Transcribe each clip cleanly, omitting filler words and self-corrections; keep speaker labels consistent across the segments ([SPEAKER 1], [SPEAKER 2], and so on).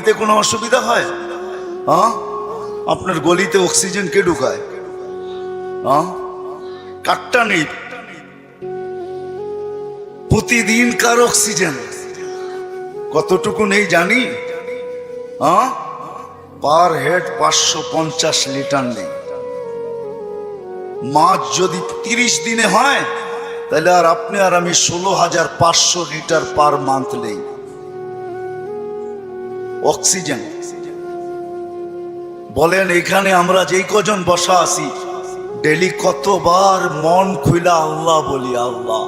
[SPEAKER 1] নিতে কোনো অসুবিধা হয়? হ্যাঁ, আপনার গলিতে অক্সিজেন কে ঢুকায়? হ্যাঁ, কাটটা নেই, প্রতিদিন কার অক্সিজেন কতটুকু নেই জানি? হ্যাঁ, পার হেড 550 লিটার নেই। মাছ যদি 30 দিনে হয় তাহলে আর আপনি আর আমি 16,500 লিটার পার মান্থ নেই অক্সিজেন। বলেন এখানে আমরা যেই কজন বসা আছি ডেলি কতবার মন খুইলা আল্লাহ বলি? আল্লাহ,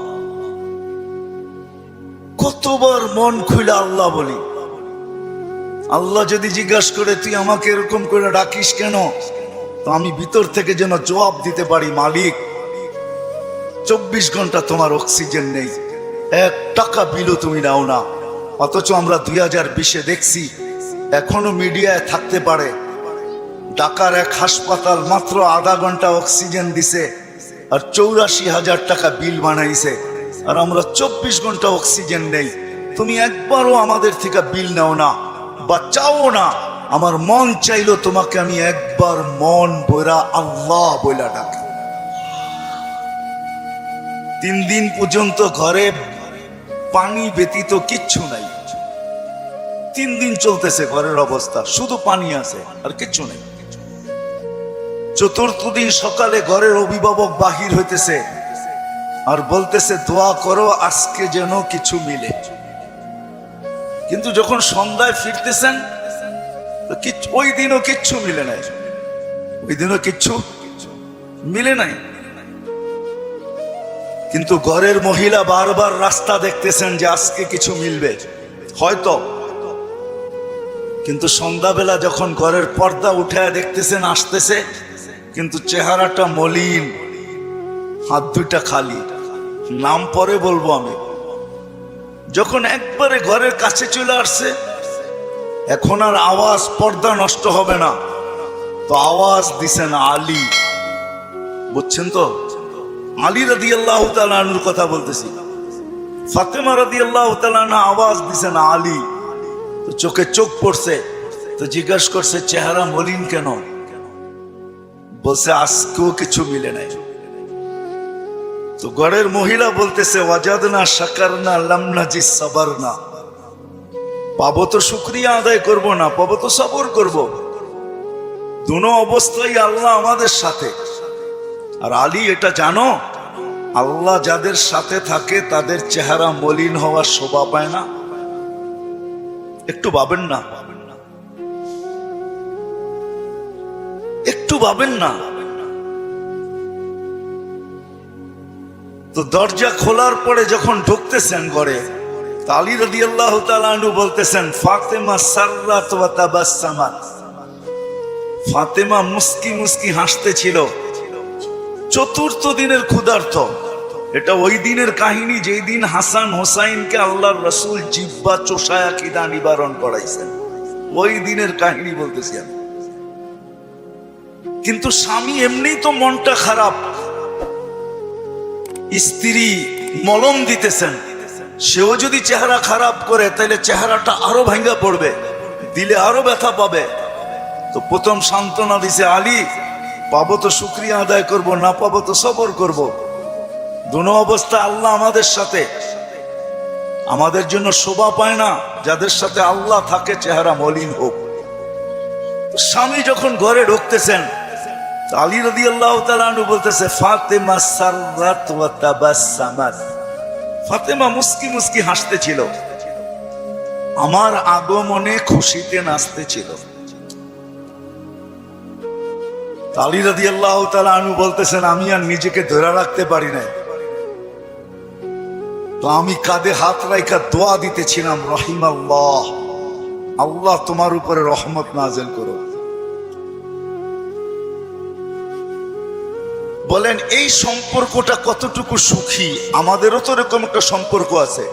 [SPEAKER 1] কতবার মন খুইলা আল্লাহ বলি? আল্লাহ যদি জিজ্ঞাসা করে তুই আমাকে এরকম করে ডাকিস কেন, তো আমি ভিতর থেকে যেন জবাব দিতে পারি, মালিক 24 ঘন্টা তোমার অক্সিজেন নেই, 1 টাকা বিলও তুমি নাও না। অথচ আমরা 2020-এ দেখছি এখনো মিডিয়ায় থাকতে পারে ঢাকার এক হাসপাতাল মাত্র আধা ঘন্টা অক্সিজেন দিছে আর 84,000 টাকা বিল বানাইছে, আর আমরা 24 ঘন্টা অক্সিজেন নেই। তুমি একবারও আমাদের থেকে বিল নাও না বা চাও না। আমার মন চাইলো তোমাকে আমি একবার মন বইরা আল্লাহ বইলা ডাকি। 3 দিন পর্যন্ত ঘরে পানি ব্যতীত কিচ্ছু নাই। 3 দিন চলতেছে ঘরের অবস্থা, শুধু পানি আছে আর কিচ্ছু নেই। 4র্থ দিন সকালে ঘরের অভিভাবক বাহির হইতেছে আর বলতেছে দোয়া করো আজকে যেন কিছু মিলে। কিন্তু যখন সন্ধ্যায় ফিরতেছেন ওই দিনও কিচ্ছু মিলে নাই, ওই দিনও কিচ্ছু মিলে নাই। কিন্তু ঘরের মহিলা বারবার রাস্তা দেখতেছেন যে আজকে কিছু মিলবে হয়তো, কিন্তু সন্ধ্যাবেলা যখন ঘরের পর্দা উঠায় দেখতেছেন আসতেছে, কিন্তু চেহারাটা মলিন, হাত দুইটা খালি। নাম পরে বলবো আমি। যখন একবারে ঘরের কাছে চলে আসছে, এখন আর আওয়াজ, পর্দা নষ্ট হবে না, তো আওয়াজ দিছেন আলী। বুঝছেন তো? আলী রাদিয়াল্লাহু তাআলা আনহুর কথা বলতেছি। ফাতেমা রাদিয়াল্লাহু তাআলা আনহা আওয়াজ দিছেন আলী। তো চোখে চোখ পড়ছে, তো জিজ্ঞাসা করছে চেহারা মলিন কেন? বলছে আজকেও কিছু মিলে নাই। তো ঘরের মহিলা বলতেছে ওয়াজাদনা শাকারনা লাম নাজি সাবারনা। পাবো তো শুকরিয়া আদায় করব না, পাবো তো সবর করব। দুনো অবস্থায় আল্লাহ আমাদের সাথে। আর আলী এটা জানো, আল্লাহ যাদের সাথে থাকে তাদের চেহারা মলিন হওয়ার শোভা পায় না। একটু ভাবেন না, একটু ভাবেন না। তো দরজা খোলার পরে যখন ঢুকতেছেন ঘরে, আলী রাদিয়াল্লাহু তাআলা আনহু বলতেছেন ফাতেমা সাররাত ওয়া তাবাসসামাত। ফাতেমা মুস্কি মুস্কি হাসতেছিল। 4র্থ দিনের ক্ষুধার্ত। এটা ওই দিনের কাহিনী যেই দিন হাসান হোসাইনকে আল্লাহর রাসূল জিহ্বা চোষায়া খিদা নিবারণ করাইছেন, ওই দিনের কাহিনী বলতেছি আমি। কিন্তু স্বামী এমনি তো মনটা খারাপ, স্ত্রী মলম দিতেছেন, সেও যদি চেহারা খারাপ করে তাহলে চেহারাটা আরো ভাঙ্গা পড়বে, দিলে আরো ব্যথা পাবে। তো প্রথম সান্ত্বনা দিছে আলী, পাবো তো শুকরিয়া আদায় করব, না পাবো তো সবর করব। দুনো অবস্থা আল্লাহ আমাদের সাথে। আমাদের জন্য শোভা পায় না যাদের সাথে আল্লাহ থাকে চেহারা মলিন হোক। স্বামী যখন ঘরে ঢুকতেছেন, আলী রাদিয়াল্লাহু তাআলা আনহু বলতেছে ফাতেমা সাররাত ওয়া তাবাসসামাত। ফাতেমা মুস্কি মুস্কি হাসতেছিল, আমার আগমনে খুশিতে নাচতেছিল। আলী রাদিয়াল্লাহু তাআলা আনহু বলতেছেন আমি আর নিজেকে ধরে রাখতে পারি নাই, তো আমি কাঁধে হাত রাখা দোয়া দিতেছিলাম রহিমাল্লাহ, আল্লাহ তোমার উপরে রহমত নাযিল করো। বলেন এই সম্পর্কটা কতটুকু সুখী? আমাদেরও তো এরকম একটা সম্পর্ক আছে।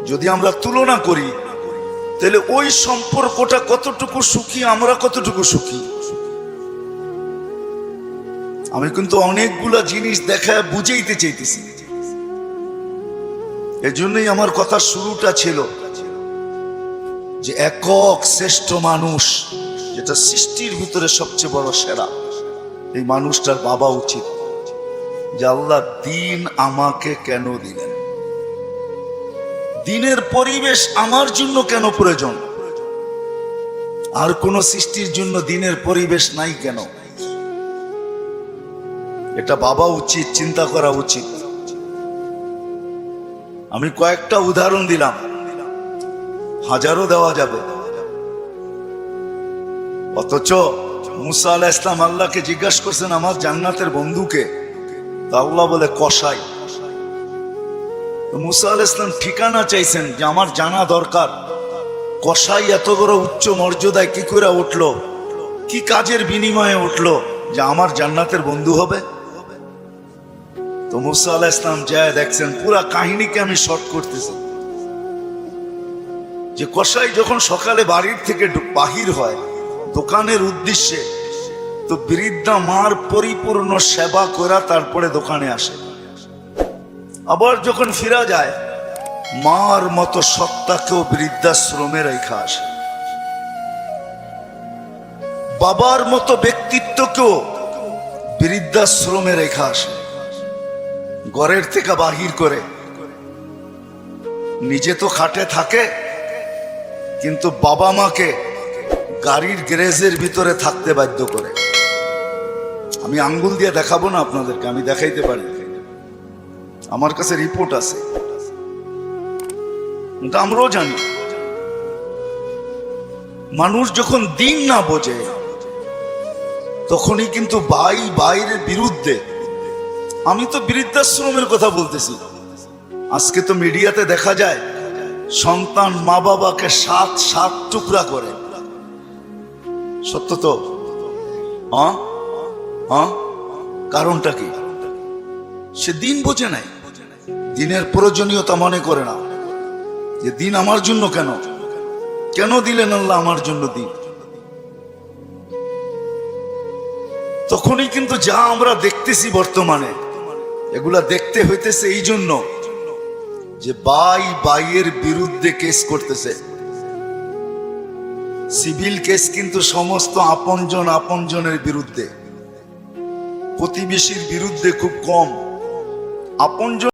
[SPEAKER 1] যদি আমরা তুলনা করি তাহলে ওই সম্পর্কটা কতটুকু সুখী, আমরা কতটুকু সুখী। আমি কিন্তু অনেকগুলা জিনিস দেখায় বুঝাইতে চাইতেছি। এজন্যই আমার কথা শুরুটা ছিল যে একক শ্রেষ্ঠ মানুষ, যেটা সৃষ্টির ভিতরে সবচেয়ে বড় সেরা, এই মানুষটার বাবা উচিত যে আল্লাহ দিন আমাকে কেন দিলেন, দিনের পরিবেশ আমার জন্য কেন প্রয়োজন, আর কোন সৃষ্টির জন্য দিনের পরিবেশ নাই কেন? এটা বাবা উচিত চিন্তা করা উচিত। আমি কয়েকটা উদাহরণ দিলাম, হাজারও দেওয়া যাবে। অথচ মুসা আলাইহিস ইসলাম আল্লাহকে জিজ্ঞাসা করছেন আমার জান্নাতের বন্ধুকে, তা আল্লাহ বলে কসাই। মুসা আলাইহিস ইসলাম ঠিকানা চাইছেন যে আমার জানা দরকার, কসাই এত বড় উচ্চ মর্যাদায় কি করে উঠলো, কি কাজের বিনিময়ে উঠলো যে আমার জান্নাতের বন্ধু হবে? তো মুসা আলাইহিস ইসলাম যায় দেখছেন, পুরা কাহিনীকে আমি শর্ট করতেছি, যে কসাই যখন সকালে বাড়ির থেকে বাহির হয় দোকানের উদ্দেশ্যে, তো বৃদ্ধা মার পরিপূর্ণ সেবা করা তারপরে দোকানে আসে। আবার যখন ফিরা যায় মার মতো সত্তাকেও বৃদ্ধাশ্রমে রেখা আসে, বাবার মতো ব্যক্তিত্বকেও বৃদ্ধাশ্রমে রেখা আসে। ঘরের থেকে বাহির করে, নিজে তো খাটে থাকে, কিন্তু বাবা মাকে গাড়ির গ্যারেজের ভিতরে থাকতে বাধ্য করে। আমি আঙ্গুল দিয়ে দেখাবো না আপনাদেরকে, আমি দেখাইতে পারি, আমার কাছে রিপোর্ট আছে, কিন্তু আমরাও জানি মানুষ যখন দিন না বোঝে তখনই কিন্তু ভাইয়ের বিরুদ্ধে। আমি তো বৃদ্ধাশ্রমের কথা বলতেছি, আজকে তো মিডিয়াতে দেখা যায় সন্তান মা বাবাকে সাত টুকরা করে। সত্য তো? কারণটা কি? সে দিন বোঝে নাই, দিনের প্রয়োজনীয়তা মনে করে না, যে দিন আমার জন্য কেন দিলেন আল্লাহ আমার জন্য দিন। তখনই কিন্তু যা আমরা দেখতেছি বর্তমানে, এগুলা দেখতে হইতেছে এই জন্য যে ভাইয়ের বিরুদ্ধে কেস করতেছে। সিভিল কেস কিন্তু সমস্ত আপনজনের বিরুদ্ধে, প্রতিবেশীর বিরুদ্ধে খুব কম। আপনজন